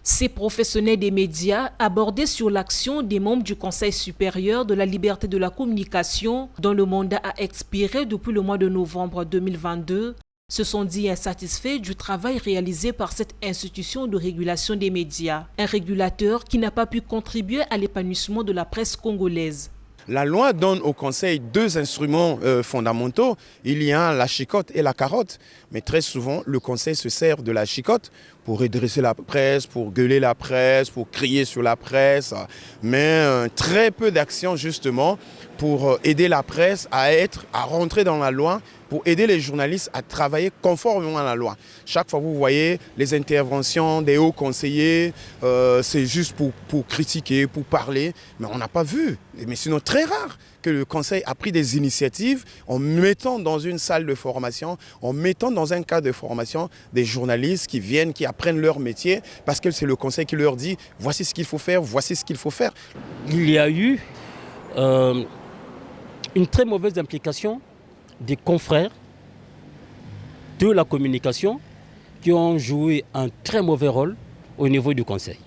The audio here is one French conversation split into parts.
Ces professionnels des médias abordaient sur l'action des membres du Conseil supérieur de la liberté de la communication, dont le mandat a expiré depuis le mois de novembre 2022, se sont dit insatisfaits du travail réalisé par cette institution de régulation des médias, un régulateur qui n'a pas pu contribuer à l'épanouissement de la presse congolaise. La loi donne au Conseil deux instruments fondamentaux. Il y a la chicotte et la carotte. Mais très souvent, le Conseil se sert de la chicotte pour redresser la presse, pour gueuler la presse, pour crier sur la presse. Mais très peu d'actions justement pour aider la presse à rentrer dans la loi, pour aider les journalistes à travailler conformément à la loi. Chaque fois, vous voyez les interventions des hauts conseillers, c'est juste pour critiquer, pour parler, mais on n'a pas vu. Mais sinon, très rare que le Conseil a pris des initiatives en mettant dans une salle de formation, en mettant dans un cadre de formation des journalistes qui viennent, qui apprennent leur métier, parce que c'est le Conseil qui leur dit « voici ce qu'il faut faire, voici ce qu'il faut faire ». Il y a eu une très mauvaise implication des confrères de la communication qui ont joué un très mauvais rôle au niveau du Conseil.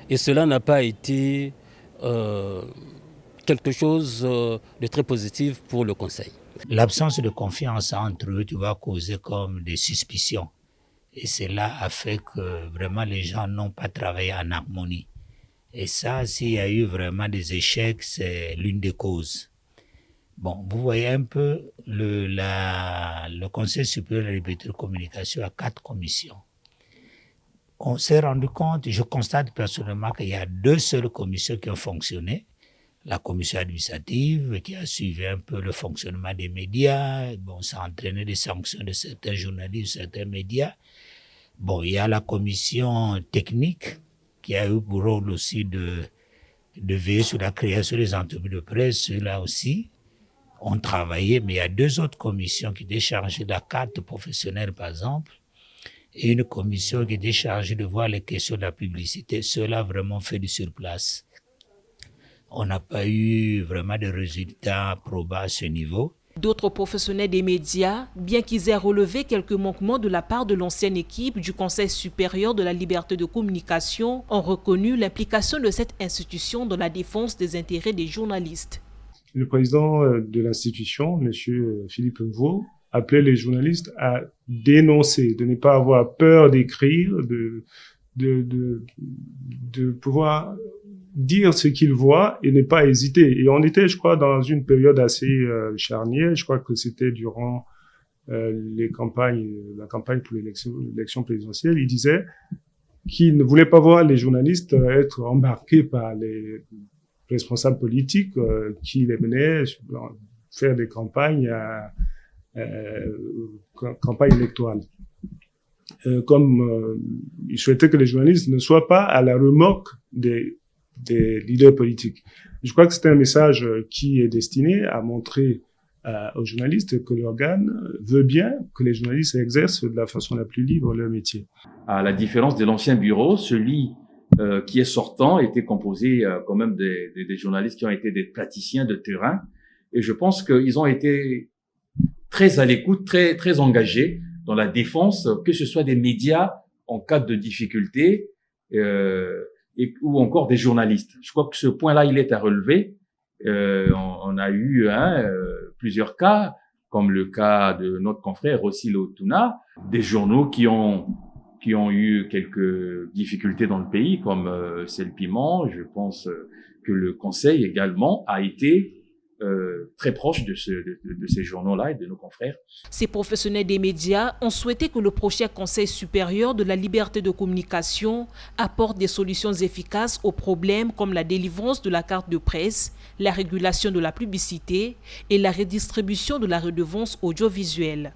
Et cela n'a pas été quelque chose de très positif pour le Conseil. L'absence de confiance entre eux, va causer comme des suspicions. Et cela a fait que vraiment les gens n'ont pas travaillé en harmonie. Et ça, s'il y a eu vraiment des échecs, c'est l'une des causes. Bon, vous voyez un peu, le Conseil supérieur de la liberté de communication a 4 commissions. On s'est rendu compte, je constate personnellement qu'il y a 2 seules commissions qui ont fonctionné. La commission administrative qui a suivi un peu le fonctionnement des médias. Bon, ça a entraîné des sanctions de certains journalistes, certains médias. Bon, il y a la commission technique qui a eu pour rôle aussi de veiller sur la création des entreprises de presse. Ceux-là aussi ont travaillé, mais il y a 2 autres commissions qui étaient chargées de la carte professionnelle, par exemple, et une commission qui était chargée de voir les questions de la publicité. Ceux-là vraiment fait du surplace. On n'a pas eu vraiment de résultats probants à ce niveau. D'autres professionnels des médias, bien qu'ils aient relevé quelques manquements de la part de l'ancienne équipe du Conseil supérieur de la liberté de communication, ont reconnu l'implication de cette institution dans la défense des intérêts des journalistes. Le président de l'institution, M. Philippe Mvaux, appelait les journalistes à dénoncer, de ne pas avoir peur d'écrire, de pouvoir dire ce qu'ils voient et ne pas hésiter. Et on était, je crois, dans une période assez charnière. Je crois que c'était durant la campagne pour l'élection présidentielle. Il disait qu'il ne voulait pas voir les journalistes être embarqués par les responsables politiques qui les menaient faire des campagnes électorales. Il souhaitait que les journalistes ne soient pas à la remorque des leaders politiques. Je crois que c'est un message qui est destiné à montrer aux journalistes que l'organe veut bien que les journalistes exercent de la façon la plus libre leur métier. À la différence de l'ancien bureau, celui qui est sortant était composé quand même des journalistes qui ont été des praticiens de terrain. Et je pense qu'ils ont été très à l'écoute, très engagés dans la défense, que ce soit des médias en cas de difficulté, ou encore des journalistes. Je crois que ce point-là, il est à relever. On a eu plusieurs cas, comme le cas de notre confrère Rossilo Tuna, des journaux qui ont eu quelques difficultés dans le pays, comme C'est le Piment. Je pense que le Conseil également a été très proche de ces journaux-là et de nos confrères. Ces professionnels des médias ont souhaité que le prochain Conseil supérieur de la liberté de communication apporte des solutions efficaces aux problèmes comme la délivrance de la carte de presse, la régulation de la publicité et la redistribution de la redevance audiovisuelle.